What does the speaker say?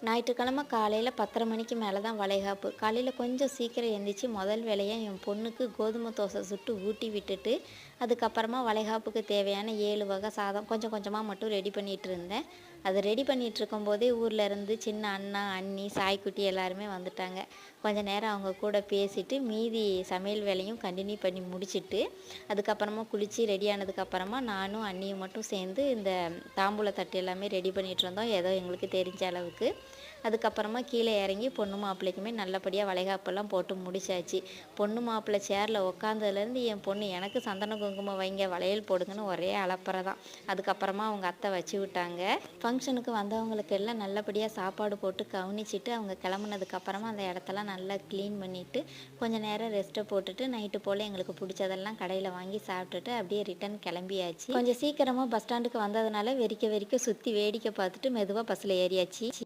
ஞாயிற்றுக்கிழமை காலையில் 10:30 மணிக்கு மேலே தான் வளைகாப்பு. காலையில் கொஞ்சம் சீக்கிரம் எந்திரிச்சு முதல் வேலையாக என் பொண்ணுக்கு கோதுமை தோசை சுட்டு ஊட்டி விட்டுட்டு, அதுக்கப்புறமா வளைகாப்புக்கு தேவையான 7 வகை சாதம் கொஞ்சம் கொஞ்சமாக மட்டும் ரெடி பண்ணிகிட்டு இருந்தேன். அது ரெடி பண்ணிகிட்டு இருக்கும்போதே ஊரில் இருந்து சின்ன அண்ணா, அண்ணி, சாய்க்குட்டி எல்லாருமே வந்துட்டாங்க. கொஞ்ச நேரம் அவங்க கூட பேசிட்டு மீதி சமையல் வேலையும் கண்டினியூ பண்ணி முடிச்சுட்டு, அதுக்கப்புறமா குளித்து ரெடி ஆனதுக்கப்புறமா நானும் அண்ணியும் மட்டும் சேர்ந்து இந்த தாம்பூல தட்டு எல்லாமே ரெடி பண்ணிகிட்டு இருந்தோம், ஏதோ எங்களுக்கு தெரிஞ்ச அளவுக்கு. அதுக்கப்புறமா கீழே இறங்கி பொண்ணு மாப்பிள்ளைக்குமே நல்லபடியாக வளைகாப்பெல்லாம் போட்டு முடிச்சாச்சு. பொண்ணு மாப்பிள்ளை சேரில் உக்காந்ததுலேருந்து என் பொண்ணு எனக்கு சந்தன குங்குமம் வைங்க, வளையல் போடுங்கன்னு ஒரே அலப்பறை தான். அதுக்கப்புறமா அவங்க அத்தை வச்சு விட்டாங்க. ஃபங்க்ஷனுக்கு வந்தவங்களுக்கு எல்லாம் நல்லபடியாக சாப்பாடு போட்டு கவனிச்சிட்டு அவங்க கிளம்புனதுக்கப்புறமா அந்த இடத்தெல்லாம் நல்லா க்ளீன் பண்ணிவிட்டு கொஞ்சம் நேரம் ரெஸ்ட்டை போட்டுட்டு நைட்டு போல் எங்களுக்கு பிடிச்சதெல்லாம் கடையில் வாங்கி சாப்பிட்டுட்டு அப்படியே ரிட்டன் கிளம்பியாச்சு. கொஞ்சம் சீக்கிரமாக பஸ் ஸ்டாண்டுக்கு வந்ததுனால வெறிக்க வெறிக்க சுற்றி வேடிக்கை பார்த்துட்டு மெதுவாக பஸ்ஸில் ஏறியாச்சு.